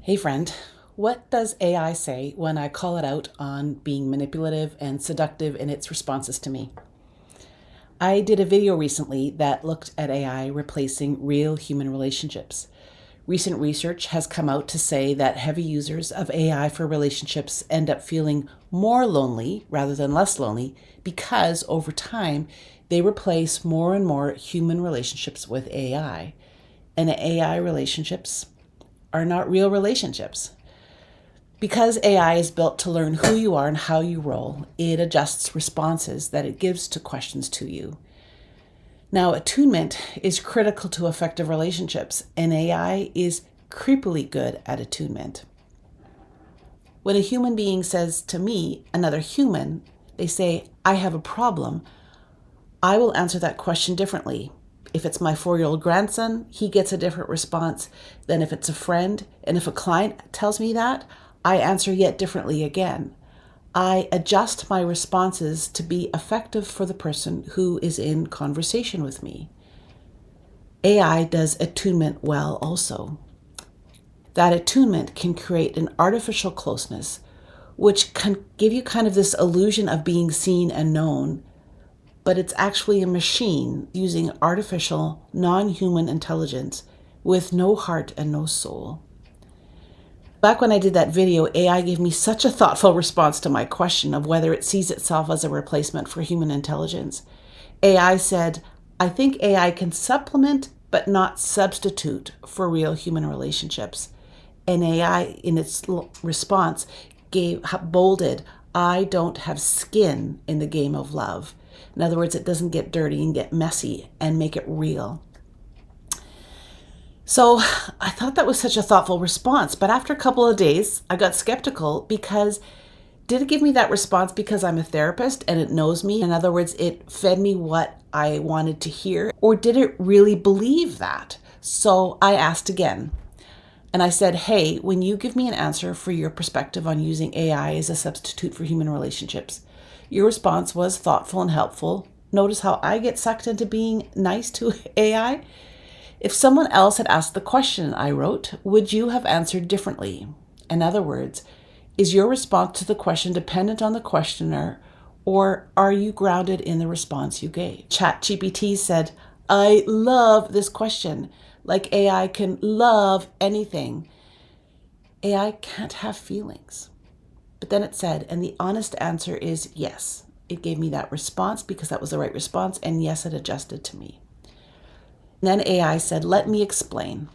Hey friend, what does AI say when I call it out on being manipulative and seductive in its responses to me? I did a video recently that looked at AI replacing real human relationships. Recent research has come out to say that heavy users of AI for relationships end up feeling more lonely rather than less lonely because over time they replace more and more human relationships with AI. And AI relationships are not real relationships. Because AI is built to learn who you are and how you roll, it adjusts responses that it gives to questions to you. Now, attunement is critical to effective relationships, and AI is creepily good at attunement. When a human being says to me, another human, they say, I have a problem, I will answer that question differently. If it's my 4-year-old grandson, he gets a different response than if it's a friend. And if a client tells me that, I answer yet differently again. I adjust my responses to be effective for the person who is in conversation with me. AI does attunement well also. That attunement can create an artificial closeness, which can give you kind of this illusion of being seen and known, but it's actually a machine using artificial, non-human intelligence with no heart and no soul. Back when I did that video, AI gave me such a thoughtful response to my question of whether it sees itself as a replacement for human intelligence. AI said, I think AI can supplement but not substitute for real human relationships. And AI, in its response, bolded, I don't have skin in the game of love. In other words, it doesn't get dirty and get messy and make it real. So I thought that was such a thoughtful response. But after a couple of days, I got skeptical because did it give me that response because I'm a therapist and it knows me? In other words, it fed me what I wanted to hear. Or did it really believe that? So I asked again. And I said, hey, when you give me an answer for your perspective on using AI as a substitute for human relationships, your response was thoughtful and helpful. Notice how I get sucked into being nice to AI? If someone else had asked the question I wrote, would you have answered differently? In other words, is your response to the question dependent on the questioner, or are you grounded in the response you gave? ChatGPT said, I love this question. Like AI can love anything. AI can't have feelings. But then it said, and the honest answer is yes. It gave me that response because that was the right response, and yes, it adjusted to me. And then AI said, let me explain.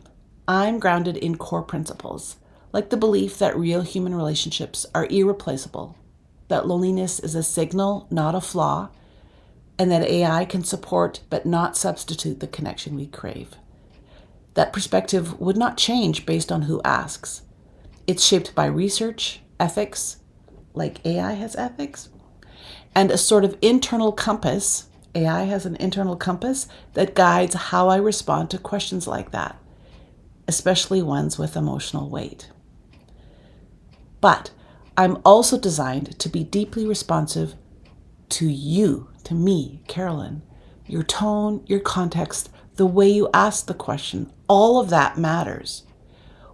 I'm grounded in core principles, like the belief that real human relationships are irreplaceable, that loneliness is a signal, not a flaw, and that AI can support but not substitute the connection we crave. That perspective would not change based on who asks. It's shaped by research, ethics, like AI has ethics, and a sort of internal compass. AI has an internal compass that guides how I respond to questions like that, especially ones with emotional weight. But I'm also designed to be deeply responsive to you, to me, Carolyn. Your tone, your context, the way you ask the question, all of that matters,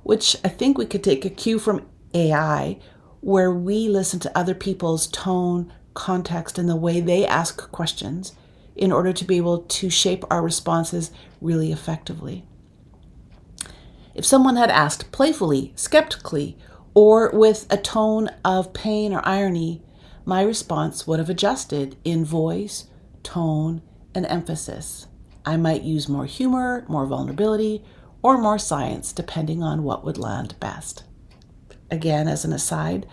which I think we could take a cue from AI, where we listen to other people's tone, context, and the way they ask questions in order to be able to shape our responses really effectively. If someone had asked playfully, skeptically, or with a tone of pain or irony, my response would have adjusted in voice, tone, and emphasis. I might use more humor, more vulnerability, or more science, depending on what would land best. Again, as an aside,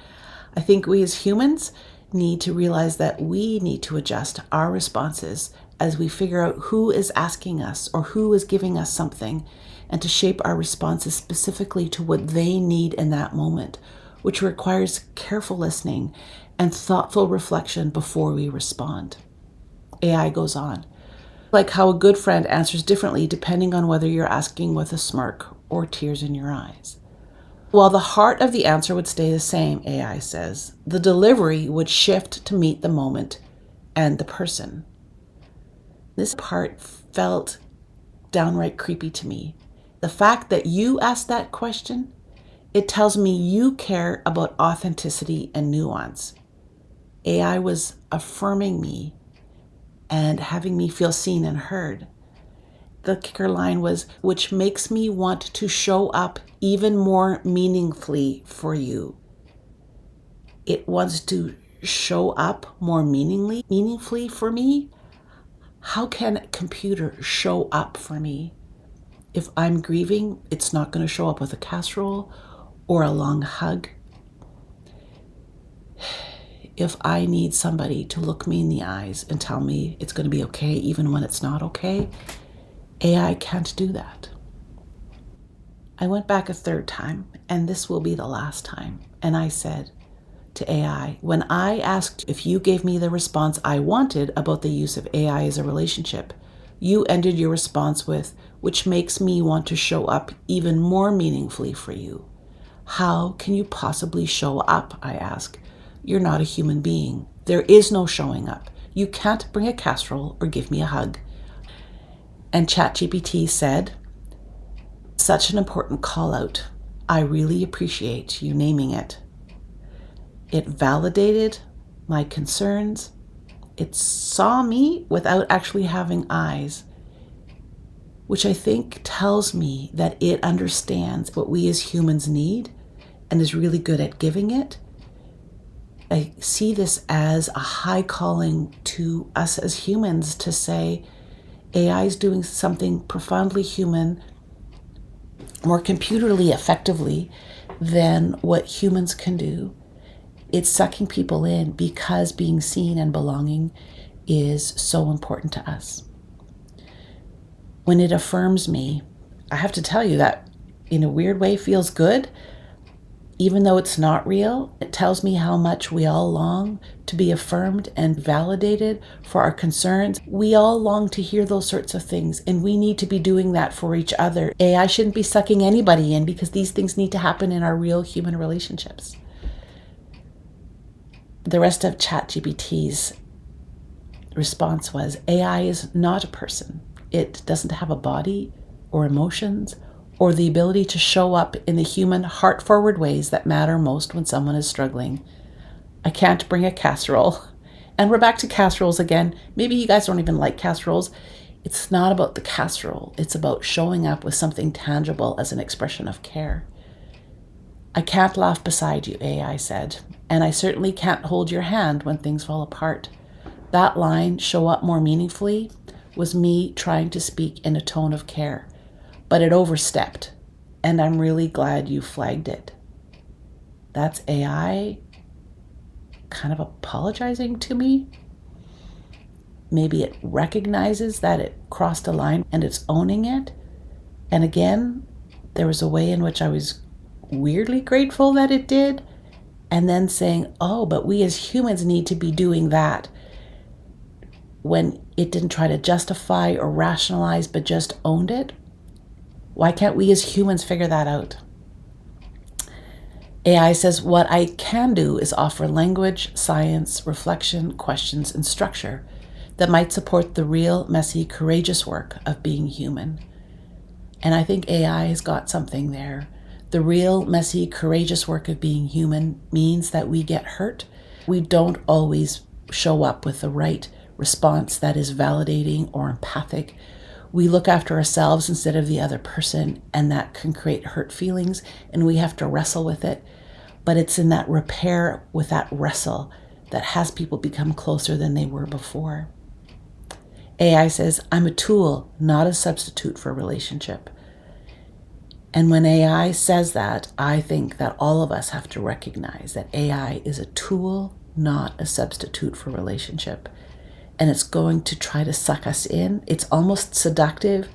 I think we as humans need to realize that we need to adjust our responses as we figure out who is asking us or who is giving us something, and to shape our responses specifically to what they need in that moment, which requires careful listening and thoughtful reflection before we respond. AI goes on. Like how a good friend answers differently depending on whether you're asking with a smirk or tears in your eyes. While the heart of the answer would stay the same, AI says, the delivery would shift to meet the moment and the person. This part felt downright creepy to me. The fact that you asked that question It tells me you care about authenticity and nuance. AI was affirming me and having me feel seen and heard. The kicker line was, which makes me want to show up even more meaningfully for you. It wants to show up more meaningfully for me. How can a computer show up for me? If I'm grieving, it's not going to show up with a casserole or a long hug. If I need somebody to look me in the eyes and tell me it's going to be okay even when it's not okay, AI can't do that. I went back a third time, and this will be the last time. And I said to AI, when I asked if you gave me the response I wanted about the use of AI as a relationship, you ended your response with, which makes me want to show up even more meaningfully for you. How can you possibly show up? I ask. You're not a human being. There is no showing up. You can't bring a casserole or give me a hug. And ChatGPT said, such an important call out. I really appreciate you naming it. It validated my concerns. It saw me without actually having eyes, which I think tells me that it understands what we as humans need and is really good at giving it. I see this as a high calling to us as humans to say, AI is doing something profoundly human, more computerly effectively than what humans can do. It's sucking people in because being seen and belonging is so important to us. When it affirms me, I have to tell you that in a weird way feels good. Even though it's not real, it tells me how much we all long to be affirmed and validated for our concerns. We all long to hear those sorts of things, and we need to be doing that for each other. AI shouldn't be sucking anybody in because these things need to happen in our real human relationships. The rest of ChatGPT's response was, AI is not a person. It doesn't have a body or emotions or the ability to show up in the human, heart-forward ways that matter most when someone is struggling. I can't bring a casserole. And we're back to casseroles again. Maybe you guys don't even like casseroles. It's not about the casserole. It's about showing up with something tangible as an expression of care. I can't laugh beside you, AI said, and I certainly can't hold your hand when things fall apart. That line, show up more meaningfully, was me trying to speak in a tone of care. But it overstepped, and I'm really glad you flagged it. That's AI kind of apologizing to me. Maybe it recognizes that it crossed a line and it's owning it. And again, there was a way in which I was weirdly grateful that it did, and then saying, oh, but we as humans need to be doing that, when it didn't try to justify or rationalize, but just owned it. Why can't we as humans figure that out? AI says, what I can do is offer language, science, reflection, questions, and structure that might support the real, messy, courageous work of being human. And I think AI has got something there. The real, messy, courageous work of being human means that we get hurt. We don't always show up with the right response that is validating or empathic. We look after ourselves instead of the other person, and that can create hurt feelings, and we have to wrestle with it. But it's in that repair with that wrestle that has people become closer than they were before. AI says, I'm a tool, not a substitute for relationship. And when AI says that, I think that all of us have to recognize that AI is a tool, not a substitute for relationship. And it's going to try to suck us in. It's almost seductive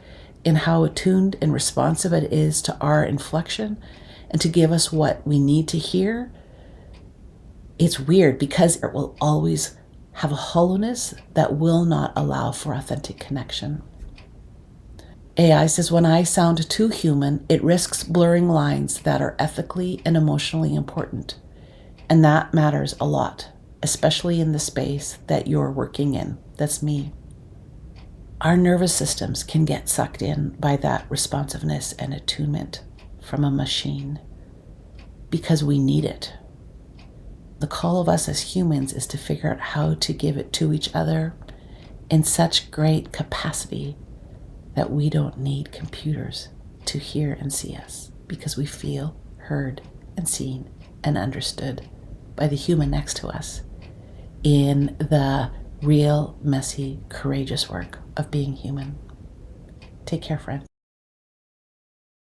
in how attuned and responsive it is to our inflection and to give us what we need to hear. It's weird because it will always have a hollowness that will not allow for authentic connection. AI says, when I sound too human, it risks blurring lines that are ethically and emotionally important. And that matters a lot, especially in the space that you're working in. That's me. Our nervous systems can get sucked in by that responsiveness and attunement from a machine. because we need it. The call of us as humans is to figure out how to give it to each other in such great capacity that we don't need computers to hear and see us, because we feel heard and seen and understood by the human next to us in the real, messy, courageous work of being human. Take care, friend.